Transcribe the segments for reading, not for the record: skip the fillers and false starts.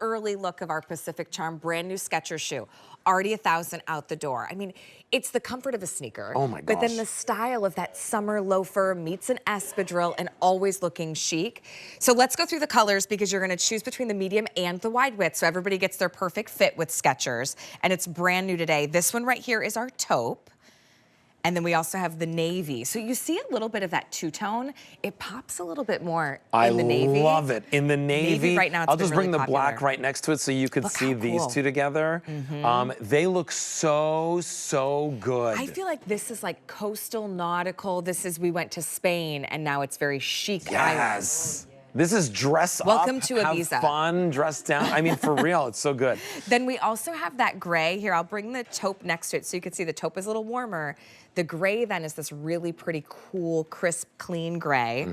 early look of our Pacific Charm brand new Skechers shoe. Already 1,000 out the door. I mean, it's the comfort of a sneaker. Oh my gosh. But then the style of that summer loafer meets an espadrille and always looking chic. So let's go through the colors because you're gonna choose between the medium and the wide width so everybody gets their perfect fit with Skechers. And it's brand new today. This one right here is our taupe. And then we also have the navy. So you see a little bit of that two-tone. It pops a little bit more in the navy. I love it. In the navy right now, I'll just bring really the black right next to it so you could see these two together. They look so, so good. I feel like this is like coastal nautical. This is, we went to Spain and now it's very chic Yes. This is dress Welcome up, to Ibiza. have fun, dress down. I mean, for real, it's so good. Then we also have that gray. Here, I'll bring the taupe next to it so you can see the taupe is a little warmer. The gray then is this really pretty cool, crisp, clean gray.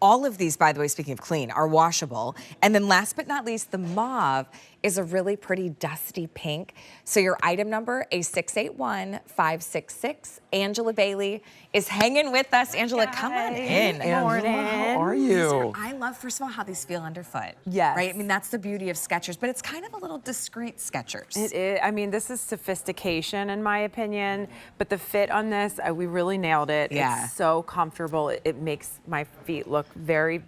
All of these, by the way, speaking of clean, are washable. And then last but not least, the mauve is a really pretty dusty pink. So your item number, A681566. Angela Bailey is hanging with us. Angela, come on in. Good morning. How are you? I love, first of all, how these feel underfoot. Yes. Right? I mean, that's the beauty of Skechers, but it's kind of a little discreet Skechers. It is. I mean, this is sophistication in my opinion, but the fit on this, we really nailed it. Yeah. It's so comfortable. It makes my feet look very,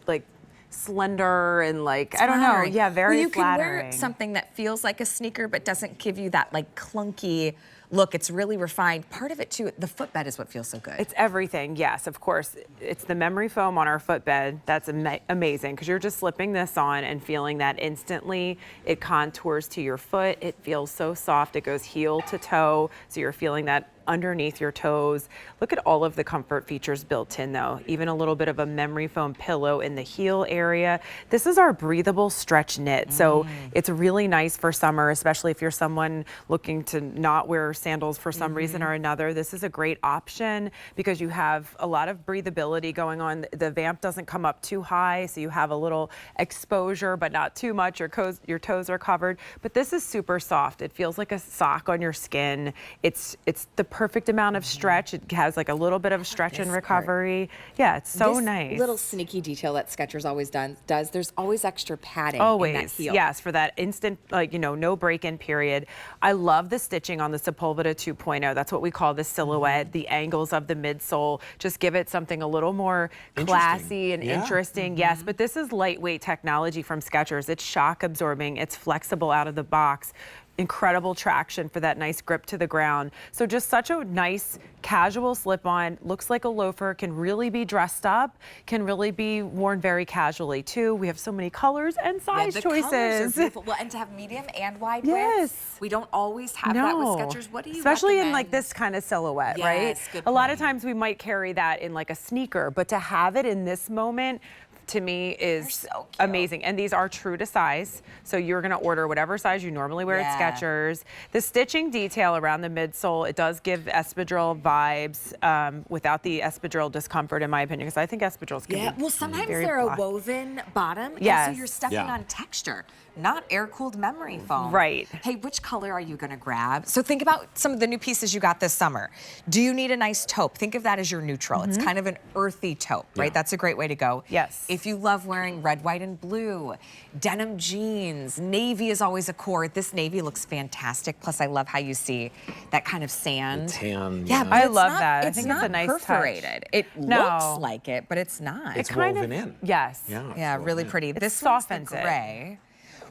like, slender and like, I don't know, yeah, very flattering. You can wear something that feels like a sneaker but doesn't give you that like clunky look. It's really refined. Part of it too, the footbed is what feels so good. It's everything, yes, of course. It's the memory foam on our footbed. That's amazing because you're just slipping this on and feeling that instantly. It contours to your foot. It feels so soft. It goes heel to toe, so you're feeling that underneath your toes. Look at all of the comfort features built in though. Even a little bit of a memory foam pillow in the heel area. This is our breathable stretch knit. So it's really nice for summer, especially if you're someone looking to not wear sandals for some reason or another. This is a great option because you have a lot of breathability going on. The vamp doesn't come up too high, so you have a little exposure, but not too much. Your toes are covered. But this is super soft. It feels like a sock on your skin. It's the perfect amount of stretch. It has like a little bit of stretch and recovery. Yeah, it's so nice. Little sneaky detail that Skechers always does. There's always extra padding always, in that heel. Yes, for that instant, like, you know, no break-in period. I love the stitching on the Sepulveda 2.0. That's what we call the silhouette. The angles of the midsole just give it something a little more classy and interesting. Yes, but this is lightweight technology from Skechers. It's shock absorbing. It's flexible out of the box. Incredible traction for that nice grip to the ground. So just such a nice casual slip-on, looks like a loafer, can really be dressed up, can really be worn very casually too. We have so many colors and size choices. Colors are beautiful. Well, and to have medium and wide width, we don't always have that with Skechers. What do you Especially recommend? in like this kind of silhouette, right? Good a lot of times we might carry that in like a sneaker, but to have it in this moment, to me is amazing. And these are true to size. So you're gonna order whatever size you normally wear at Skechers. The stitching detail around the midsole, it does give espadrille vibes without the espadrille discomfort in my opinion, because I think espadrilles can be well, sometimes very they're black. a woven bottom, Yes. and so you're stepping on texture, not air-cooled memory foam. Right. Hey, which color are you gonna grab? So think about some of the new pieces you got this summer. Do you need a nice taupe? Think of that as your neutral. It's kind of an earthy taupe, right? That's a great way to go. Yes. If you love wearing red, white, and blue, denim jeans, navy is always a core. This navy looks fantastic. Plus, I love how you see that kind of sand. The tan. Yeah, but I it's love not- that. I think it's a nice perforated. It looks like it, but it's not. It's woven in. Yes. Yeah, really pretty. This softens one's the gray,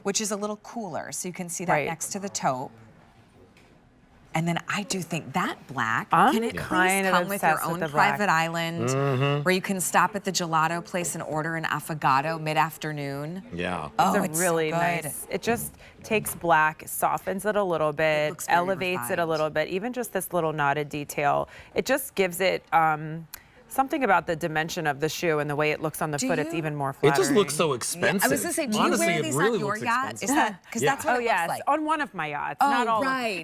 which is a little cooler, so you can see that next to the taupe. And then I do think that black, can it please come with your own private island where you can stop at the gelato place and order an affogato mid-afternoon? Yeah. Oh, it's really nice. It just takes black, softens it a little bit, elevates it a little bit, even just this little knotted detail. It just gives it something about the dimension of the shoe and the way it looks on the foot. It's even more flattering. It just looks so expensive. I was gonna say, do you wear these on your yacht? Is that because that's what it looks like? On one of my yachts, not all. Right.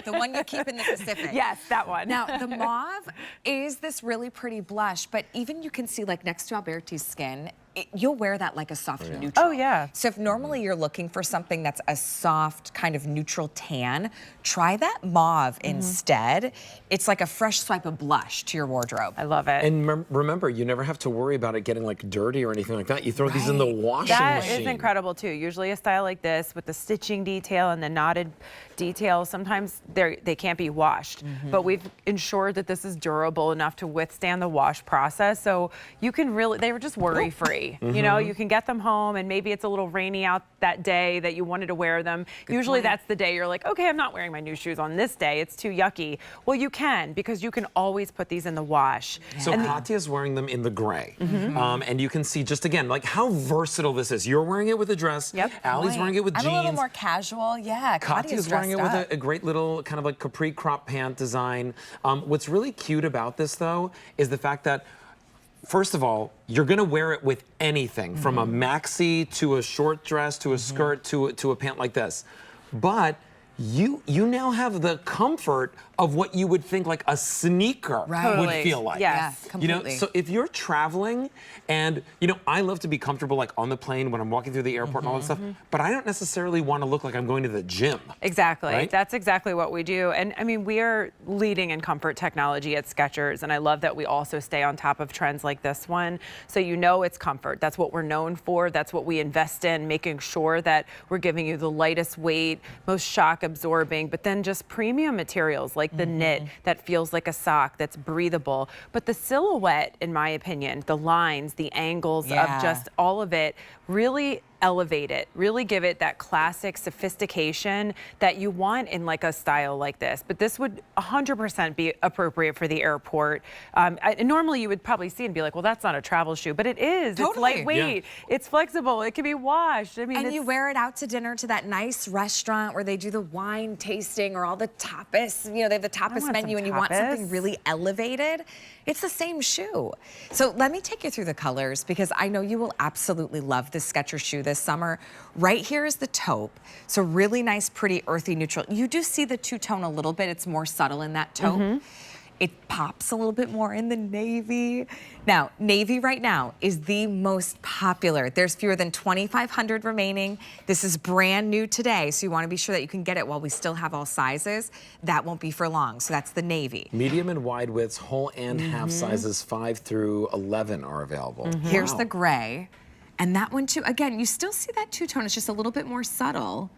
The one you keep in the Pacific. Yes, that one. Now the mauve is this really pretty blush, but even you can see like next to Alberti's skin, you'll wear that like a soft neutral. Oh, yeah. So if normally you're looking for something that's a soft kind of neutral tan, try that mauve instead. It's like a fresh swipe of blush to your wardrobe. I love it. And remember, you never have to worry about it getting like dirty or anything like that. You throw these in the washing That machine. is incredible too. Usually a style like this with the stitching detail and the knotted detail, sometimes they can't be washed. But we've ensured that this is durable enough to withstand the wash process. So you can really, they were just worry-free. You know, you can get them home and maybe it's a little rainy out that day that you wanted to wear them. Usually that's the day you're like, okay, I'm not wearing my new shoes on this day. It's too yucky. Well, you can, because you can always put these in the wash. So Katya's wearing them in the gray. And you can see just again, like how versatile this is. You're wearing it with a dress. Yep. Allie's wearing it with jeans. I'm a little more casual. Yeah, Katya's wearing it with a great little kind of like capri crop pant design. What's really cute about this though is the fact that first of all, you're gonna wear it with anything from a maxi to a short dress to a skirt to a pant like this. But you now have the comfort of what you would think like a sneaker would feel like. Yes, completely. You know, so if you're traveling and, you know, I love to be comfortable like on the plane when I'm walking through the airport and all that stuff, but I don't necessarily want to look like I'm going to the gym. Exactly. Right? That's exactly what we do. And I mean, we are leading in comfort technology at Skechers, and I love that we also stay on top of trends like this one. So you know it's comfort. That's what we're known for. That's what we invest in, making sure that we're giving you the lightest weight, most shock absorbing, but then just premium materials like the knit that feels like a sock, that's breathable. But the silhouette, in my opinion, the lines, the angles of just all of it really elevate it, really give it that classic sophistication that you want in like a style like this. But this would 100% be appropriate for the airport. Normally you would probably see and be like, well, that's not a travel shoe, but it is. Totally. It's lightweight, it's flexible, it can be washed. I mean, And you wear it out to dinner to that nice restaurant where they do the wine tasting or all the tapas. You know, they have the tapas want menu some and you want something tapas. really elevated. It's the same shoe. So let me take you through the colors because I know you will absolutely love this Skechers shoe this summer. Right here is the taupe. So really nice, pretty earthy neutral. You do see the two-tone a little bit. It's more subtle in that taupe. It pops a little bit more in the navy. Now, navy right now is the most popular. There's fewer than 2,500 remaining. This is brand new today, so you want to be sure that you can get it while we still have all sizes. That won't be for long, so that's the navy. Medium and wide widths, whole and half sizes 5 through 11 are available. Here's Wow. the gray. And that one too, again, you still see that two-tone. It's just a little bit more subtle.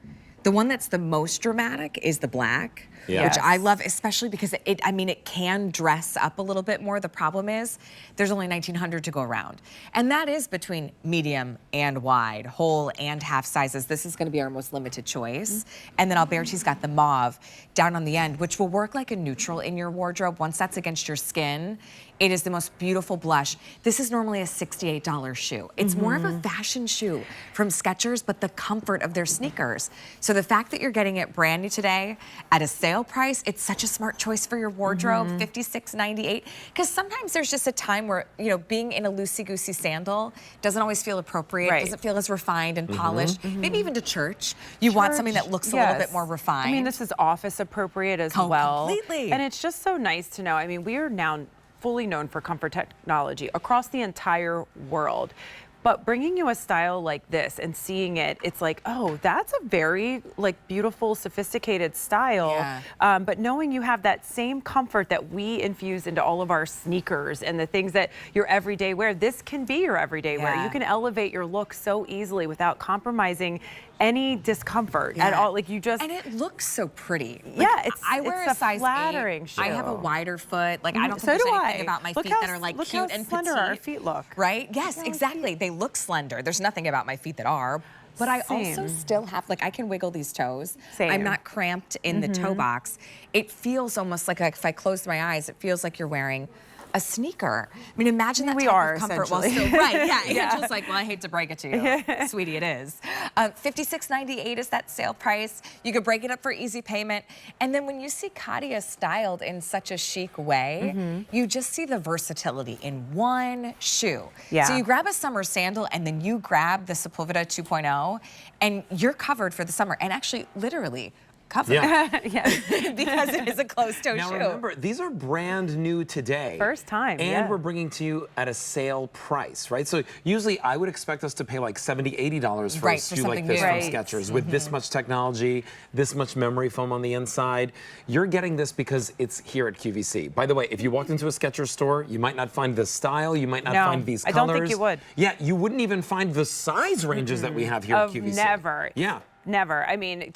The one that's the most dramatic is the black, which I love, especially because I mean, it can dress up a little bit more. The problem is there's only 1,900 to go around. And that is between medium and wide, whole and half sizes. This is gonna be our most limited choice. And then Alberti's got the mauve down on the end, which will work like a neutral in your wardrobe. Once that's against your skin, it is the most beautiful blush. This is normally a $68 shoe. It's more of a fashion shoe from Skechers, but the comfort of their sneakers. So the fact that you're getting it brand new today at a sale price, it's such a smart choice for your wardrobe, $56.98. Because sometimes there's just a time where, you know, being in a loosey-goosey sandal doesn't always feel appropriate, doesn't feel as refined and polished. Maybe even to church, you want something that looks a little bit more refined. I mean, this is office appropriate as well. Completely. And it's just so nice to know. I mean, we are now fully known for comfort technology across the entire world. But bringing you a style like this and seeing it, it's like, oh, that's a very like beautiful, sophisticated style. But knowing you have that same comfort that we infuse into all of our sneakers and the things that your everyday wear, this can be your everyday wear. You can elevate your look so easily without compromising any discomfort at all. Like you just, and it looks so pretty. Like, I wear a size flattering 8. shoe. I have a wider foot. Like I don't So think do there's I. anything about my Look feet that are like look cute how and slender petite. our feet look. Right? Yes, exactly. They look slender. There's nothing about my feet that are. But I also still have, like, I can wiggle these toes. I'm not cramped in the toe box. It feels almost like if I close my eyes, it feels like you're wearing a sneaker. I mean, imagine that type of comfort while still, Angel's like, well, I hate to break it to you. Sweetie, it is. $56.98 is that sale price. You could break it up for easy payment. And then when you see Katya styled in such a chic way, you just see the versatility in one shoe. So you grab a summer sandal and then you grab the Sepulveda 2.0 and you're covered for the summer. And actually, literally, cover. Yeah. Yes. Because it is a closed-toe Now shoe. remember, these are brand new today. First time, And yeah. we're bringing to you at a sale price, right? So usually I would expect us to pay like $70, $80 for Right, a for shoe like something this new. from Right. Skechers with this much technology, this much memory foam on the inside. You're getting this because it's here at QVC. By the way, if you walked into a Skechers store, you might not find this style, you might not No, find these I colors. don't think you would. Yeah, you wouldn't even find the size ranges that we have here at Of QVC. never. Yeah. Never. I mean,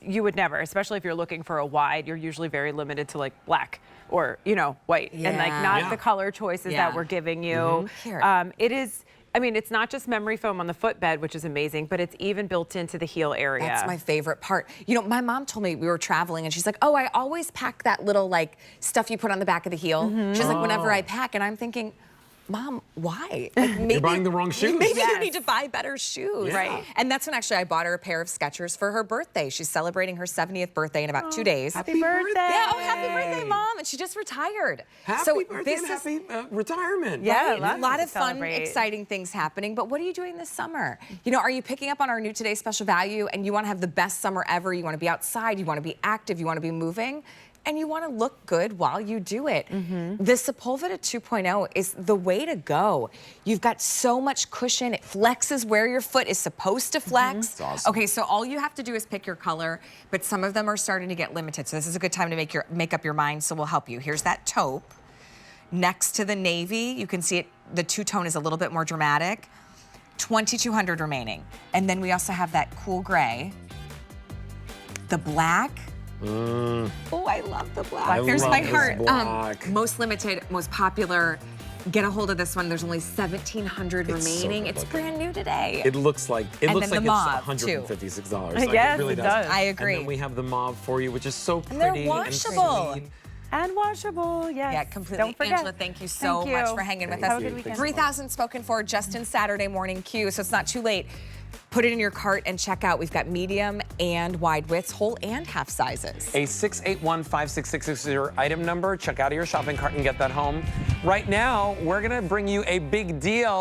you would never, especially if you're looking for a wide, you're usually very limited to like black or, white. And like Yeah. not Yeah. the color choices Yeah. that we're giving you. Here. It is, I mean, it's not just memory foam on the footbed, which is amazing, but it's even built into the heel area. That's my favorite part. My mom told me we were traveling and she's like, oh, I always pack that little like stuff you put on the back of the heel. She's like, whenever I pack, and I'm thinking, Mom, why? Like, maybe, You're buying the wrong shoes. Maybe you Yes. need to buy better shoes. Yeah. Right. And that's when actually I bought her a pair of Skechers for her birthday. She's celebrating her 70th birthday in about 2 days. Happy birthday. Yeah, oh, happy birthday, Mom. And she just retired. Happy so birthday and happy retirement. Yeah. Right? lots A lot to of fun, celebrate. exciting things happening. But what are you doing this summer? Are you picking up on our new Today Special Value and you want to have the best summer ever? You want to be outside, you want to be active, you want to be moving, and you want to look good while you do it. The Sepulveda 2.0 is the way to go. You've got so much cushion. It flexes where your foot is supposed to flex. That's awesome. Okay, so all you have to do is pick your color, but some of them are starting to get limited. So this is a good time to make up your mind, so we'll help you. Here's that taupe. Next to the navy, you can see it, the two-tone is a little bit more dramatic. 2,200 remaining. And then we also have that cool gray. The black. Oh, I love the black. I There's love my this heart. black. Most limited, most popular. Get a hold of this one. There's only 1,700 It's so remaining. good It's looking. brand new today. It looks like And it's then the mauve, $156. too. Like, Yes, it really it does. does. I agree. And then we have the mauve for you, which is so And they're pretty washable. sweet. And washable, yes. Yeah, completely. Don't forget. Angela, thank you so Thank much you. for hanging with Thank us. you. Have a good weekend. 3,000 spoken for just in Saturday morning queue, so it's not too late. Put it in your cart and check out. We've got medium and wide widths, whole and half sizes. A 681-56660 item number. Check out of your shopping cart and get that home. Right now, we're gonna bring you a big deal.